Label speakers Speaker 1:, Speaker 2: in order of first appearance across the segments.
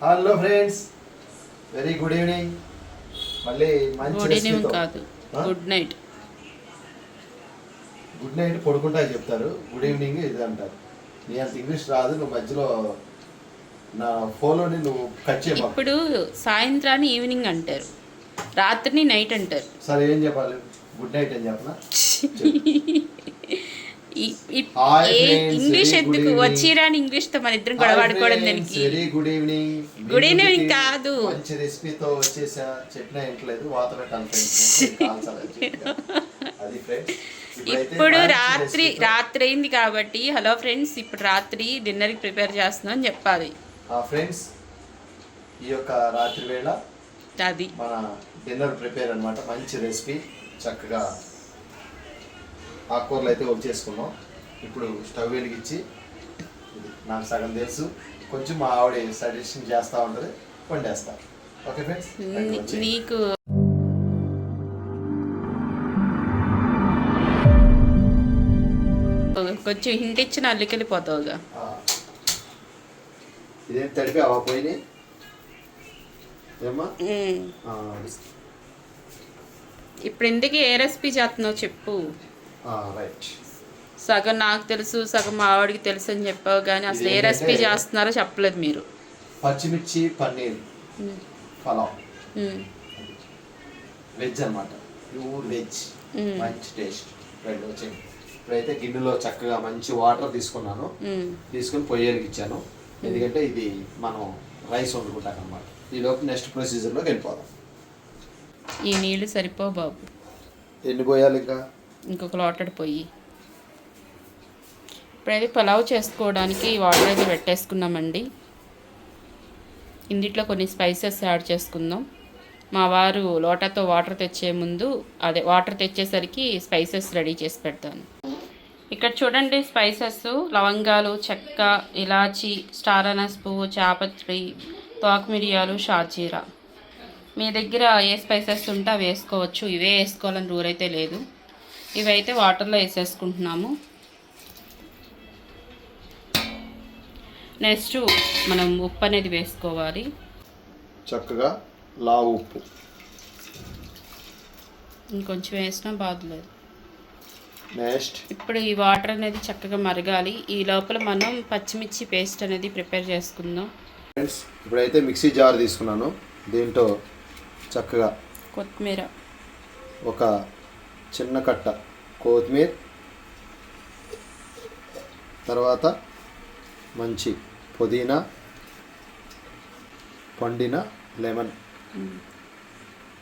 Speaker 1: Hello friends, very good evening. మళ్ళీ మంచి
Speaker 2: good evening కాదు, గుడ్ నైట్.
Speaker 1: గుడ్ నైట్ పడుకుంటా చెప్తారు, గుడ్ ఈవినింగ్ ఇది అంటారు. నీ అంత ఇంగ్లీష్ రాదు, నువ్వు మధ్యలో నా ఫోన్లోని నువ్వు కట్ చేయమా.
Speaker 2: ఇప్పుడు సాయంత్రాన్ని ఈవినింగ్ అంటారు, రాత్రిని నైట్ అంటారు.
Speaker 1: సరే ఏం చెప్పాలి? గుడ్ నైట్ అని చెప్పనా?
Speaker 2: ఇంగ్లీష్ ఎందుకు వచ్చిరాని ఇంగ్లీష్ తో మన ఇద్దరం గొడవాడుకోవడం దానికి.
Speaker 1: Very good evening.
Speaker 2: Good evening కాదు,
Speaker 1: మంచి రెసిపీతో వచ్చేసా. చెప్పినా ఇంట్లేదు, వాతన అది ఫ్రెండ్స్.
Speaker 2: ఇప్పుడు రాత్రి అయింది కాబట్టి హలో ఫ్రెండ్స్, ఇప్పుడు రాత్రి డిన్నర్కి ప్రిపేర్ చేస్తున్నాం అని చెప్పాలి.
Speaker 1: ఫ్రెండ్స్, ఈ యొక్క రాత్రి వేళ
Speaker 2: అది
Speaker 1: మన డిన్నర్ ప్రిపేర్ అన్నమాట. మంచి రెసిపీ, చక్కగా ఆకుకూరలు అయితే వచ్చేసుకున్నాం. ఇప్పుడు స్టవ్ వెలిగించి, ఇది నాకు సగం తెలుసు, కొంచెం మా ఆవిడ సజెషన్ చేస్తూ ఉంటుంది, వండేస్తా. ఓకే ఫ్రెండ్స్,
Speaker 2: నీకు కొంచెం హింట్ ఇచ్చిన అల్లికెళ్ళిపోతావుగా.
Speaker 1: ఇదేం తడిపి అవ పోయినాయి ఏమ్మా.
Speaker 2: ఇప్పుడు ఎందుకు ఏ రెసిపీ చేస్తున్నావు చెప్పు.
Speaker 1: రైట్,
Speaker 2: సగం నాకు తెలుసు, సగం మా ఆవిడకి తెలుసు అని చెప్పావు, కానీ అసలు ఏ రెసిపీ చేస్తున్నారో చెప్పలేదు మీరు.
Speaker 1: పచ్చిమిర్చి పన్నీర్ పలావ్, వెజ్ అనమాట, ప్యూర్ వెజ్, మంచి టేస్ట్. రెండు వచ్చింది. ఇప్పుడైతే గిన్నెలో చక్కగా మంచి వాటర్ తీసుకున్నాను, తీసుకుని పొయ్యేకి ఇచ్చాను. ఎందుకంటే ఇది మనం రైస్ వండుకుంటాం అనమాట. ఈలోపు నెక్స్ట్ ప్రొసీజర్లోకి వెళ్ళిపోదాం.
Speaker 2: ఈ నీళ్ళు సరిపో బాబు.
Speaker 1: ఎన్ని పోయాలి ఇంకా?
Speaker 2: ఇంకొక లోటడు పొయ్యి. ఇప్పుడైతే పలావ్ చేసుకోవడానికి వాటర్ అయితే పెట్టేసుకున్నామండి. ఇందులో కొన్ని స్పైసెస్ యాడ్ చేసుకుందాం. మా వారు లోటాతో వాటర్ తెచ్చే ముందు, అదే వాటర్ తెచ్చేసరికి స్పైసెస్ రెడీ చేసి పెడతాను. ఇక్కడ చూడండి స్పైసెస్: లవంగాలు, చెక్క, ఇలాచి, స్టార్ అనస్ పువ్వు, చాపత్రి, తోక మిరియాలు, షాజీరా. మీ దగ్గర ఏ స్పైసెస్ ఉంటే అవి వేసుకోవచ్చు, ఇవే వేసుకోవాలని రూల్ అయితే లేదు. ఇవైతే వాటర్లో వేసేసుకుంటున్నాము. నెక్స్ట్ మనం ఉప్పు అనేది వేసుకోవాలి.
Speaker 1: చక్కగా లావు ఉప్పు
Speaker 2: ఇంకొంచెం వేసినా బాధలేదు.
Speaker 1: నెక్స్ట్
Speaker 2: ఇప్పుడు ఈ వాటర్ అనేది చక్కగా మరగాలి. ఈ లోపల మనం పచ్చిమిర్చి పేస్ట్ అనేది ప్రిపేర్ చేసుకుందాం.
Speaker 1: ఫ్రెండ్స్, ఇప్పుడైతే మిక్సీ జార్ తీసుకున్నాను. దీంట్లో చక్కగా
Speaker 2: కొత్తిమీర,
Speaker 1: ఒక చిన్న కట్ట కొత్తిమీర, తర్వాత మంచి పుదీనా, పండిన లెమన్.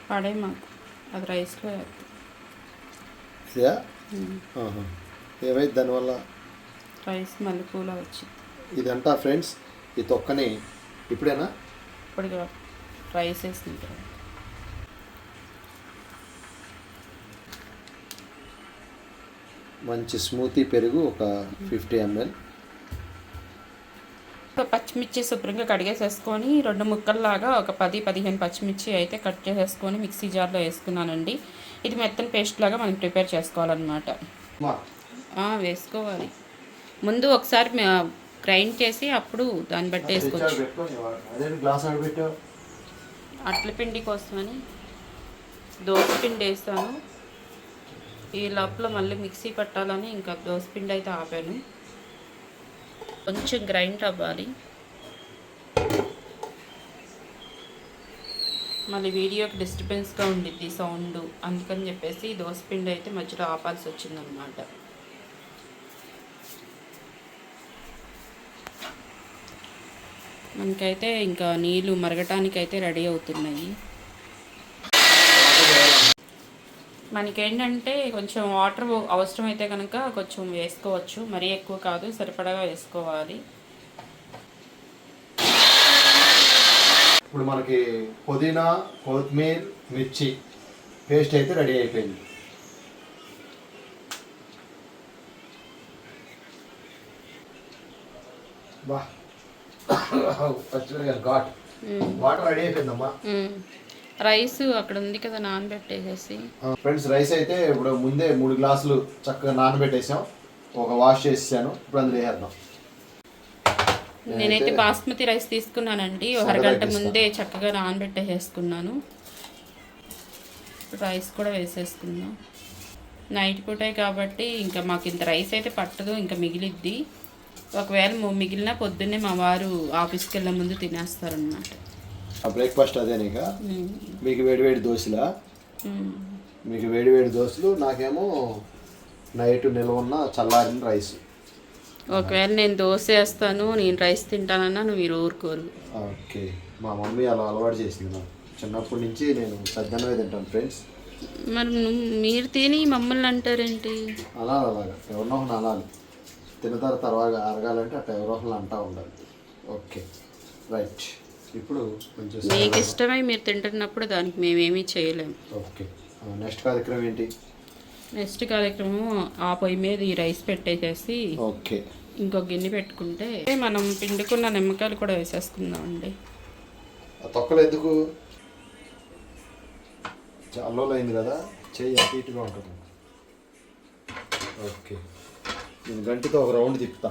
Speaker 2: పడే మాకు అది రైస్లో
Speaker 1: ఇదా ఏమైంది దానివల్ల?
Speaker 2: రైస్ మల్లెపూల వచ్చింది.
Speaker 1: ఇదంతా ఫ్రెండ్స్, ఈ తొక్కని ఇప్పుడేనా?
Speaker 2: ఇప్పుడు రైస్ వేసింది.
Speaker 1: మంచి స్మూతీ పెరుగు ఒక 50 ml.
Speaker 2: పచ్చిమిర్చి శుభ్రంగా కడిగేసేసుకొని 2 ముక్కల్లాగా ఒక 10-15 పచ్చిమిర్చి అయితే కట్ చేసేసుకొని మిక్సీ జార్లో వేసుకున్నానండి. ఇది మెత్తని పేస్ట్ లాగా మనం ప్రిపేర్ చేసుకోవాలన్నమాట. వేసుకోవాలి ముందు ఒకసారి గ్రైండ్ చేసి అప్పుడు దాన్ని బట్టి వేసుకోవచ్చు. అట్ల పిండి కోసమని దోశ పిండి వేస్తాను. ఈ లోపల మళ్ళీ మిక్సీ పట్టాలని ఇంకా దోసపిండి అయితే ఆపాను. కొంచెం గ్రైండ్ అవ్వాలి. మళ్ళీ వీడియోకి డిస్టర్బెన్స్గా ఉండిద్ది సౌండ్, అందుకని చెప్పేసి దోసపిండి అయితే మధ్యలో ఆపాల్సి వచ్చిందనమాట. మనకైతే ఇంకా నీళ్ళు మరగటానికి అయితే రెడీ అవుతున్నాయి. మనకేంటంటే కొంచెం వాటర్ అవసరమైతే కనుక కొంచెం వేసుకోవచ్చు, మరీ ఎక్కువ కాదు, సరిపడగా వేసుకోవాలి.
Speaker 1: ఇప్పుడు మనకి పుదీనా, కొత్తిమీర, మిర్చి పేస్ట్ అయితే రెడీ అయిపోయింది. వాటర్ రెడీ అయిపోయిందమ్మా.
Speaker 2: రైస్ అక్కడ ఉంది కదా నానబెట్టేసేసి.
Speaker 1: ఫ్రెండ్స్, రైస్ అయితే ఇప్పుడు ముందే 3 గ్లాసులు చక్కగా నానబెట్టేసాం, ఒక వాష్ చేసాను. ఇప్పుడు అందులో వేసేద్దాం.
Speaker 2: నేనైతే బాస్మతి రైస్ తీసుకున్నానండి. ఒక అరగంట ముందే చక్కగా నానబెట్టేసుకున్నాను. రైస్ కూడా వేసేసుకున్నాం. నైట్ పూటే కాబట్టి ఇంకా మాకు ఇంత రైస్ అయితే పట్టదు, ఇంకా మిగిలిద్ది. ఒకవేళ మిగిలిన పొద్దున్నే మా వారు ఆఫీస్కి వెళ్ళే ముందు తినేస్తారనమాట.
Speaker 1: బ్రేక్ఫాస్ట్ అదేనిక. మీకు వేడివేడి దోశలా? మీకు వేడివేడి దోశలు, నాకేమో నైట్ నిల్వ ఉన్న చల్లారిన రైస్.
Speaker 2: ఒకవేళ నేను దోశ వేస్తాను, నేను రైస్ తింటానన్నా నువ్వు మీరు ఊరుకోరు.
Speaker 1: ఓకే, మా మమ్మీ అలా అలవాటు చేసింది నాకు. చిన్నప్పటి నుంచి నేను సద్దన్నమే తింటాను ఫ్రెండ్స్.
Speaker 2: మరి మీరు తిని మమ్మల్ని అంటారేంటి?
Speaker 1: అనాలి, అలాగా ఎవరినో ఒకరిని అనాలి. తిన్న తర్వాత అరగాలంటే అట్లా ఎవరో ఒకరిని అంటూ ఉండాలి. Okay right. ఇప్పుడు కొంచెం
Speaker 2: మీకు ఇష్టమై మీరు తింటున్నప్పుడు దానికి మేమేమీ చేయలేము.
Speaker 1: ఓకే, నెక్స్ట్ కార్యక్రమం ఏంటి?
Speaker 2: నెక్స్ట్ కార్యక్రమం ఆ పొయ్యి మీద ఈ రైస్ పెట్టేసేసి
Speaker 1: ఓకే
Speaker 2: ఇంకో గిన్నె పెట్టుకుంటే మనం పిండుకున్న నిమ్మకాయలు కూడా వేసేసుకుందామండి.
Speaker 1: ఆ తొక్కలు ఎందుకు? అల్లంలో అయింది కదా, చెయ్యి అటు ఇటుగా ఉంటుంది. ఓకే, నేను గంటితో ఒక రౌండ్ తిప్పుతా.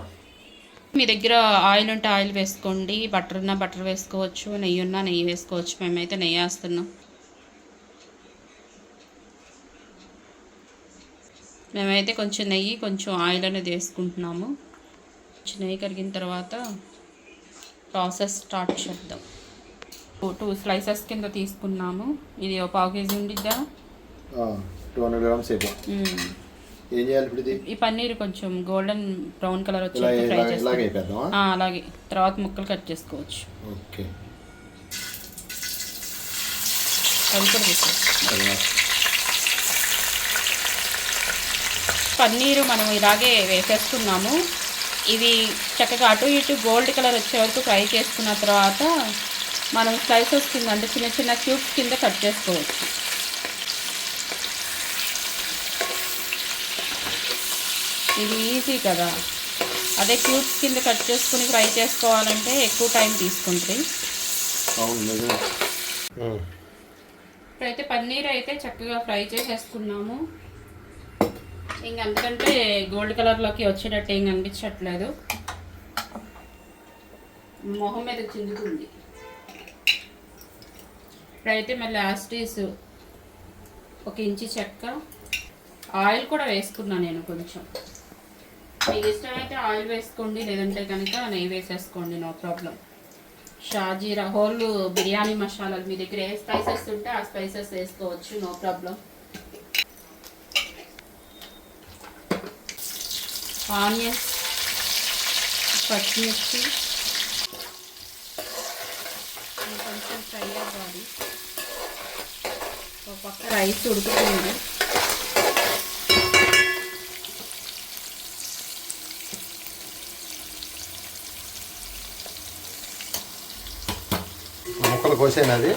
Speaker 2: మీ దగ్గర ఆయిల్ ఉంటే ఆయిల్ వేసుకోండి, బటర్ ఉన్నా బటర్ వేసుకోవచ్చు, నెయ్యి ఉన్నా నెయ్యి వేసుకోవచ్చు. మేమైతే నెయ్యి వేస్తున్నాం. మేమైతే కొంచెం నెయ్యి కొంచెం ఆయిల్ అనేది వేసుకుంటున్నాము. కొంచెం నెయ్యి కరిగిన తర్వాత ప్రాసెస్ స్టార్ట్ చేద్దాం. 2 స్లైసెస్ కింద తీసుకున్నాము. ఇది ఒక 1/2 kg ఉండిద్దా?
Speaker 1: 200 grams అయిపో. ఏం చేయాలి ఇప్పుడు?
Speaker 2: ఈ పన్నీర్ కొంచెం గోల్డెన్ బ్రౌన్ కలర్ వచ్చి ఫ్రై చేసుకోవాలి. అలాగే తర్వాత ముక్కలు కట్ చేసుకోవచ్చు.
Speaker 1: ఓకే,
Speaker 2: అది కూడా తీసుకోవచ్చు. పన్నీరు మనం ఇలాగే వేసేసుకున్నాము. ఇవి చక్కగా అటు ఇటు గోల్డ్ కలర్ వచ్చే వరకు ఫ్రై చేసుకున్న తర్వాత మనం స్లైసెస్ కింద అంటే చిన్న చిన్న క్యూబ్స్ కింద కట్ చేసుకోవచ్చు. ఇది ఈజీ కదా. అదే క్యూబ్స్ కింద కట్ చేసుకుని ఫ్రై చేసుకోవాలంటే ఎక్కువ టైం తీసుకుంటుంది. ఇప్పుడైతే పన్నీర్ అయితే చక్కగా ఫ్రై చేసేసుకున్నాము. ఇంక అందుకంటే గోల్డ్ కలర్లోకి వచ్చేటట్టు ఏం కనిపించట్లేదు. మొహం మీద చిందుతుంది. ఇప్పుడైతే మళ్ళీ యాస్టీస్ 1 ఇంచు చెక్క, ఆయిల్ కూడా వేసుకున్నాను నేను కొంచెం. మీకు ఇష్టమైతే ఆయిల్ వేసుకోండి, లేదంటే కనుక నెయ్యి వేసేసుకోండి, నో ప్రాబ్లం. షాజీరా, హోల్ బిర్యానీ మసాలాలు మీ దగ్గర ఏ స్పైసెస్ ఉంటే ఆ స్పైసెస్ వేసుకోవచ్చు, నో ప్రాబ్లం. ఆనియన్స్, పచ్చిమిర్చి కొంచెం ఫ్రై అవ్వాలి. ఒక పక్క రైస్ ఉడుకుతుంది.
Speaker 1: ముక్కలు కోసేనది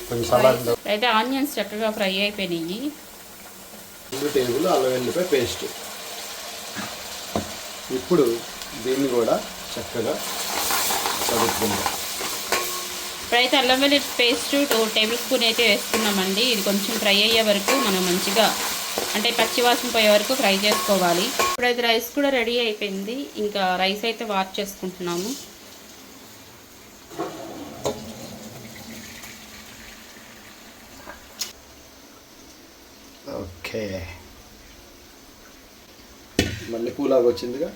Speaker 1: కొంచెం సలాడ్.
Speaker 2: అయితే ఆనియన్స్ చక్కగా ఫ్రై అయిపోయినాయి.
Speaker 1: 2 టేబుల్ అల్లం వెల్లిపాయ పేస్ట్. ఇప్పుడు దీన్ని కూడా చక్కగా కలుపుకుందాం.
Speaker 2: ఇప్పుడైతే అల్లం వెల్లుల్లి పేస్ట్ 2 టేబుల్ స్పూన్ అయితే వేసుకున్నామండి. ఇది కొంచెం ఫ్రై అయ్యే వరకు మనం మంచిగా అంటే పచ్చివాసన పోయే వరకు ఫ్రై చేసుకోవాలి. ఇప్పుడైతే రైస్ కూడా రెడీ అయిపోయింది. ఇంకా రైస్ అయితే వాష్ చేసుకుంటున్నాము.
Speaker 1: ఓకే, మళ్ళీ పూలాగా వచ్చిందిగా.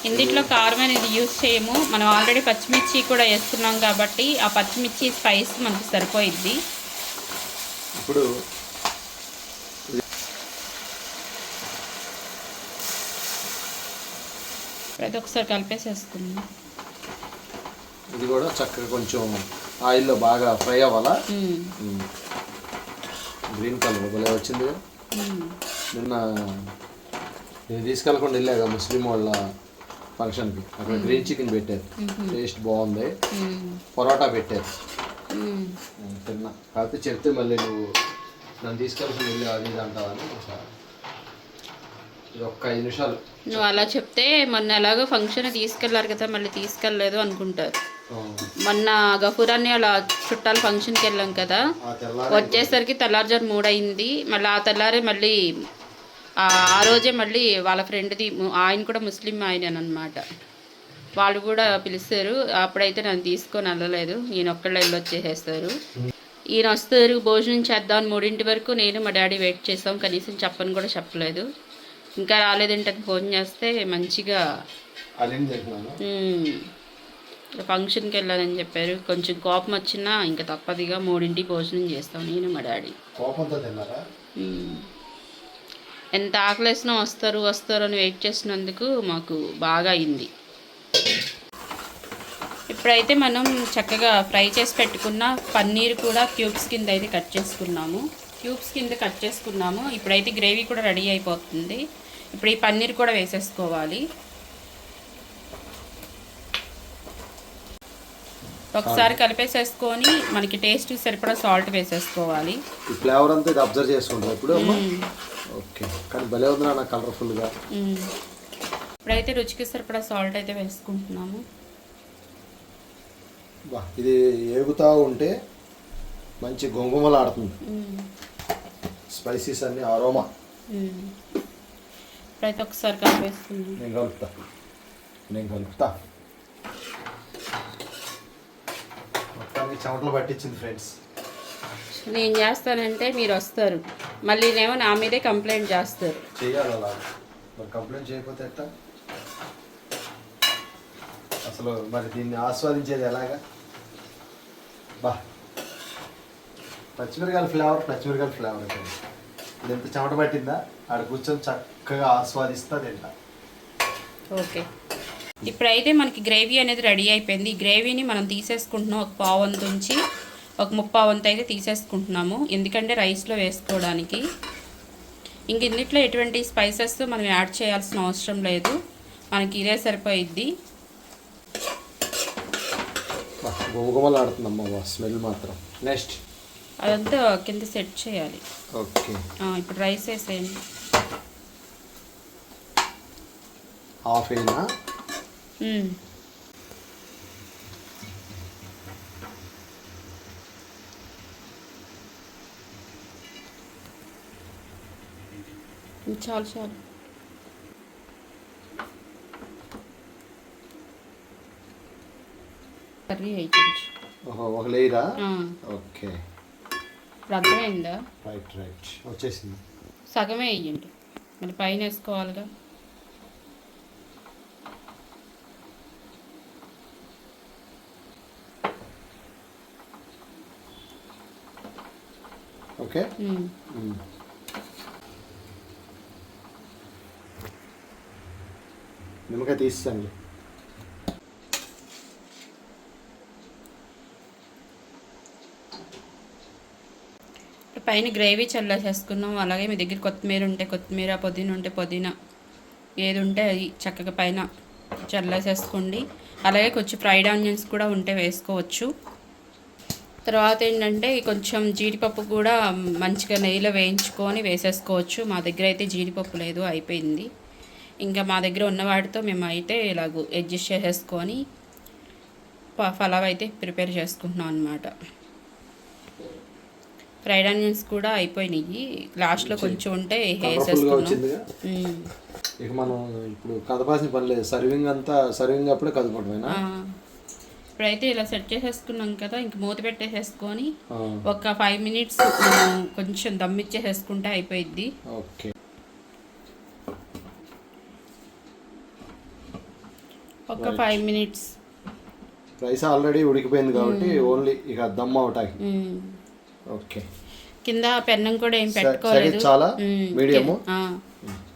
Speaker 2: ఇందులో కారం అనేది యూజ్ చేయము. మనం ఆల్రెడీ పచ్చిమిర్చి కూడా వేస్తున్నాం కాబట్టి ఆ పచ్చిమిర్చి స్పైస్ మనకు సరిపోయిద్ది.
Speaker 1: ఇప్పుడు
Speaker 2: అయితే ఒకసారి కలిపేసేసుకుందాం.
Speaker 1: ఇది కూడా చక్కగా కొంచెం ఆయిల్లో బాగా ఫ్రై అవ్వాలా. గ్రీన్ కలర్ భలే వచ్చింది. నిన్న నేను తీసుకెళ్ళకుండా వెళ్ళాగా ముస్లిం వాళ్ళ ఫంక్షన్కి, అక్కడ గ్రీన్ చికెన్ పెట్టారు, టేస్ట్ బాగుంది. పొరాటా పెట్టారు, తిన్నా. కాకపోతే చెప్తే మళ్ళీ నువ్వు నన్ను తీసుకెళ్ళకుండా వెళ్ళి అది ఇది అంటావని ఇది ఒక్క 5 నిమిషాలు.
Speaker 2: నువ్వు అలా చెప్తే మొన్న ఎలాగో ఫంక్షన్ తీసుకెళ్లారు కదా, మళ్ళీ తీసుకెళ్ళలేదు అనుకుంటారు. మొన్న గఫూరాన్ని అలా చుట్టాల ఫంక్షన్కి వెళ్ళాం కదా, వచ్చేసరికి తెల్లారుజాము 3 అయింది. మళ్ళీ ఆ తెల్లారే మళ్ళీ ఆ రోజే మళ్ళీ వాళ్ళ ఫ్రెండ్ది, ఆయన కూడా ముస్లిం ఆయన అనమాట, వాళ్ళు కూడా పిలిస్తారు. అప్పుడైతే నన్ను తీసుకొని వెళ్ళలేదు, ఈయన ఒక్కళ్ళు వెళ్ళి వచ్చేసేస్తారు. ఈయన వస్తారు, భోజనం చేద్దాం 3 వరకు నేను మా డాడీ వెయిట్ చేస్తాం. కనీసం చెప్పని కూడా చెప్పలేదు. ఇంకా రాలేదంటే ఫోన్ చేస్తే మంచిగా ఫంక్షన్కి వెళ్ళాలని చెప్పారు. కొంచెం కోపం వచ్చినా ఇంకా తప్పదుగా 3 భోజనం చేస్తాం నేను మా డాడీ.
Speaker 1: కోపంతో తిన్నారా?
Speaker 2: ఎంత ఆకలేసినా వస్తారు అని వెయిట్ చేసినందుకు మాకు బాగా అయింది. ఇప్పుడైతే మనం చక్కగా ఫ్రై చేసి పెట్టుకున్న పన్నీర్ కూడా క్యూబ్స్ కింద అయితే కట్ చేసుకున్నాము. ఇప్పుడైతే గ్రేవీ కూడా రెడీ అయిపోతుంది. ఇప్పుడు ఈ పన్నీర్ కూడా వేసేసుకోవాలి. ఒకసారి కలిపేసేసుకొని మనకి టేస్ట్ సరిపడా సాల్ట్ వేసేసుకోవాలి.
Speaker 1: ఈ ఫ్లేవర్ అంతా ఇది అబ్జర్వ్ చేసుకుంటారు ఇప్పుడు. ఓకే, కానీ భలే ఉంది నా కలర్ఫుల్గా.
Speaker 2: ఇప్పుడైతే రుచికి సరిపడా సాల్ట్ అయితే వేసుకుంటున్నాము.
Speaker 1: ఇది ఏగుతూ ఉంటే మంచి గొంగుమలాడుతుంది, స్పైసీస్ అన్ని అరోమా.
Speaker 2: ఇప్పుడైతే ఒకసారి కలిపేసుకుందాం.
Speaker 1: నేను కలుపుతా. మొత్తానికి చెమటలు పట్టించింది ఫ్రెండ్స్.
Speaker 2: నేను చేస్తానంటే మీరు వస్తారు, మళ్ళీ నేమో నా మీదే కంప్లైంట్ చేస్తారు.
Speaker 1: చేయాలి అలా, మరి కంప్లైంట్ చేయకపోతే ఎట్లా? అసలు మరి దీన్ని ఆస్వాదించేది ఎలాగా? పచ్చిమిరకాయల ఫ్లేవర్ అయితే ఇది ఎంత చెమట పట్టిందా, ఆడ కూర్చొని చక్కగా ఆస్వాదిస్తా తింటా.
Speaker 2: ఓకే, ఇప్పుడైతే మనకి గ్రేవీ అనేది రెడీ అయిపోయింది. ఈ గ్రేవీని మనం తీసేసుకుంటున్నాం. ఒక పావంతు ఉంచి ఒక ముప్పావంతు అయితే తీసేసుకుంటున్నాము, ఎందుకంటే రైస్లో వేసుకోవడానికి. ఇంక ఇందులో ఎటువంటి స్పైసెస్ మనం యాడ్ చేయాల్సిన అవసరం లేదు, మనకి ఇదే సరిపోయిద్ది.
Speaker 1: గుమగుమలాడుతుందమ్మా స్మెల్ మాత్రం. నెక్స్ట్
Speaker 2: అదంతా కింద సెట్ చేయాలి.
Speaker 1: ఓకే,
Speaker 2: ఇప్పుడు రైస్ వేసేయండి.
Speaker 1: హాఫ్ అయినా
Speaker 2: చాలు. కర్రీ అయిపోయింది.
Speaker 1: ఒక లేయరా? ఓకే,
Speaker 2: ఇప్పుడు అర్థమైందా?
Speaker 1: రైట్ వచ్చేసింది.
Speaker 2: సగమే వేయండి, మరి పైన వేసుకోవాలిగా.
Speaker 1: ఓకే, నిమ్మకాయ తీసేయండి.
Speaker 2: పైన గ్రేవీ చల్లేసేసుకున్నాం. అలాగే మీ దగ్గర కొత్తిమీర ఉంటే కొత్తిమీర, పుదీనా ఉంటే పుదీనా, ఏది ఉంటే అది చక్కగా పైన చల్లేసేసుకోండి. అలాగే కొంచెం ఫ్రైడ్ ఆనియన్స్ కూడా ఉంటే వేసుకోవచ్చు. తర్వాత ఏంటంటే కొంచెం జీడిపప్పు కూడా మంచిగా నెయ్యిలో వేయించుకొని వేసేసుకోవచ్చు. మా దగ్గర అయితే జీడిపప్పు లేదు, అయిపోయింది. ఇంకా మా దగ్గర ఉన్న వాటితో మేము అయితే ఇలాగ అడ్జస్ట్ చేసేసుకొని పలావ్ అయితే ప్రిపేర్ చేసుకుంటున్నాం అన్నమాట. ఫ్రైడ్ ఆనియన్స్ కూడా అయిపోయినాయి, లాస్ట్లో కొంచెం ఉంటే వేసేసుకున్నాం.
Speaker 1: ఇక మనం ఇప్పుడు కదపాల్సిన పని లేదు, సర్వింగ్ అప్పుడే కదుపుకోవడమేనా?
Speaker 2: ఇప్పుడైతే ఇలా సెట్ చేసేసుకున్నాం కదా, ఇంక మూత పెట్టేసేసుకొని ఒక 5 మినిట్స్ కొంచెం దమ్ ఇచ్చేసేసుకుంటే అయిపోయిద్ది.
Speaker 1: ఓకే,
Speaker 2: ఒక 5 మినిట్స్.
Speaker 1: రైస్ ఆల్రెడీ ఉడికిపోయింది కాబట్టి ఓన్లీ ఇక దమ్ అవటానికి. ఓకే,
Speaker 2: కింద పెన్నం కూడా ఏం పెట్టుకోలేదు,
Speaker 1: చాలా మీడియం.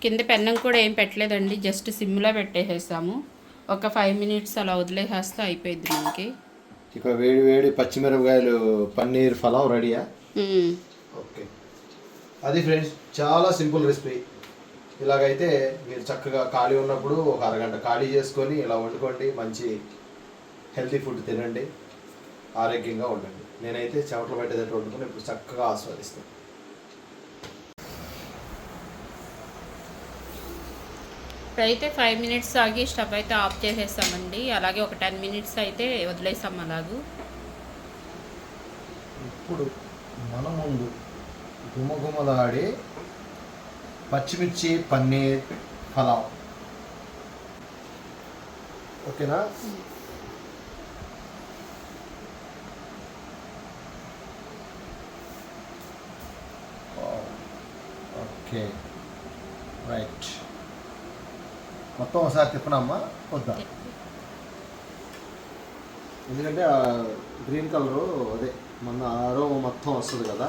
Speaker 2: కింద పెన్నం కూడా ఏం పెట్టలేదండి, జస్ట్ సిమ్లో పెట్టేసేసాము. ఒక 5 మినిట్స్ అలా వదిలేసేస్తే అయిపోయింది మనకి.
Speaker 1: ఇక వేడి పచ్చిమిరపకాయలు పన్నీర్ పలావ్ రెడీయా? ఓకే, అది ఫ్రెండ్స్ చాలా సింపుల్ రెసిపీ. ఇలాగైతే మీరు చక్కగా ఖాళీ ఉన్నప్పుడు ఒక అరగంట ఖాళీ చేసుకొని ఇలా వండుకోండి, మంచి హెల్తీ ఫుడ్ తినండి, ఆరోగ్యంగా ఉండండి. నేనైతే చెమటలు పట్టేటట్టు వండుకొని ఇప్పుడు చక్కగా ఆస్వాదిస్తాను.
Speaker 2: ఇప్పుడైతే 5 మినిట్స్ ఆగి స్టవ్ అయితే ఆఫ్ చేసేస్తామండి. అలాగే ఒక 10 మినిట్స్ అయితే వదిలేసాం అలాగూ.
Speaker 1: ఇప్పుడు మన ముందు గుమగుమలాడే పచ్చిమిర్చి పన్నీర్ పలావ్. ఓకేనా? Okay right. మొత్తం ఒకసారి తిప్పనమ్మా వద్దా? ఎందుకంటే గ్రీన్ కలరు అదే మన అరోమా మొత్తం వస్తుంది కదా.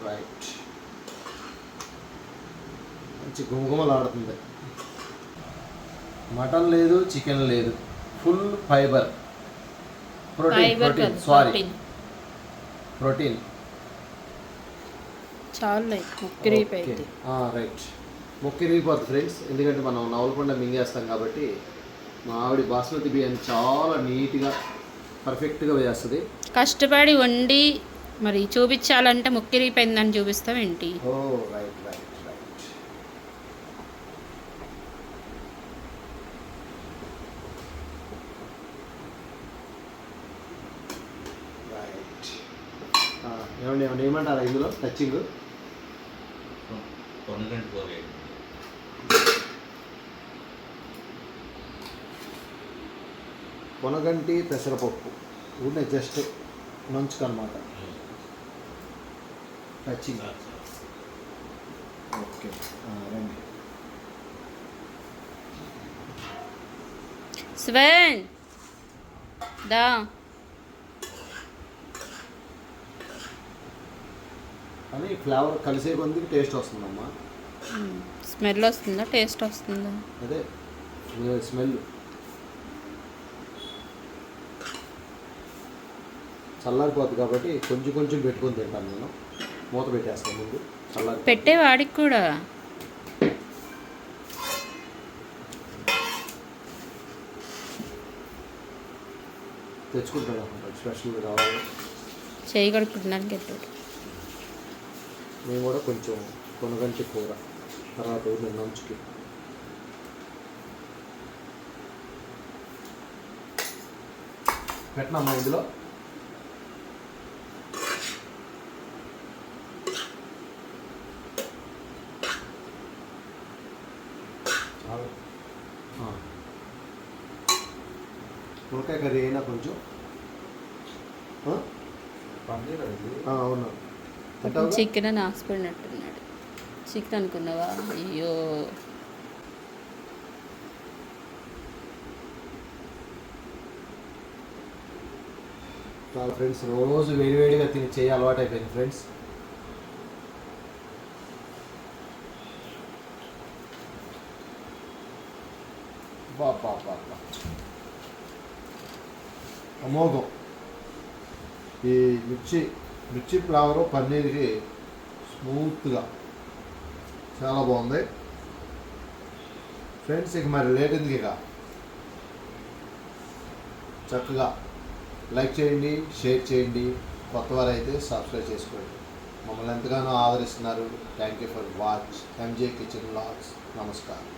Speaker 1: రైట్, మంచి గుమగుమలాడుతుంది. మటన్ లేదు, చికెన్ లేదు, full fibre, protein sorry protein.
Speaker 2: చాలా ముక్కిరిపోయింది.
Speaker 1: Right, ముక్కిరిగిపోతుంది friends. ఎందుకంటే మనం నవలకుండా మింగేస్తాం కాబట్టి. మా ఆవిడ బాస్మతి బియ్యాన్ని చాలా నీట్గా పర్ఫెక్ట్గా వేస్తుంది.
Speaker 2: కష్టపడి వండి మరి చూపించాలంటే ముక్కిరిపోయిందని చూపిస్తాం ఏంటి?
Speaker 1: ఓ రైట్ రైట్ రైట్. రైట్, ఏమండి ఏమన్నా ఏమంటారా ఇందులో టచ్చింగ్? పొనగంటి పెసరపప్పు ఊరినే జస్ట్ నంచుకనమాట. టచింగ్. ఓకే రండి.
Speaker 2: స్వెన్ దా.
Speaker 1: కానీ ఫ్లేవర్ కలిసే కొద్దికి టేస్ట్ వస్తుందమ్మా.
Speaker 2: స్మెల్ వస్తుందా, టేస్ట్ వస్తుందా?
Speaker 1: అదే స్మెల్. చల్లారిపోద్ది కాబట్టి కొంచెం కొంచెం పెట్టుకొని తింటాను నేను. మూత పెట్టేస్తాను ముందు చల్లారి.
Speaker 2: పెట్టే వాడికి కూడా
Speaker 1: తెచ్చుకుంటాడు అనుకుంటాడు స్పెషల్గా కావాలి.
Speaker 2: చేయి కడుక్కుంటున్నాను గట్టాడు.
Speaker 1: మేము కూడా కొంచెం కొనగంటి కూర తర్వాత నేను నంచుకి. పెట్టినమ్మా ఇందులో. మునక్కాయ కర్రీ అయినా కొంచెం అవును.
Speaker 2: చికెన్ అని ఆశపడినట్టున్నాడు. చికెన్ అనుకున్నావా? అయ్యో,
Speaker 1: చాలా ఫ్రెండ్స్ రోజు వేడివేడిగా తిని చేయి అలవాటు అయిపోయింది ఫ్రెండ్స్. బాబా అమోఘం. ఈ మిర్చి ఫ్లేవరు పన్నీర్కి స్మూత్గా చాలా బాగుంది ఫ్రెండ్స్. ఇక మరి లేట్ ఎందుకు, ఇక చక్కగా లైక్ చేయండి, షేర్ చేయండి, కొత్త వారు అయితే సబ్స్క్రైబ్ చేసుకోండి. మమ్మల్ని ఎంతగానో ఆదరిస్తున్నారు. Thank you for watch MJ kitchen vlogs. నమస్కారం.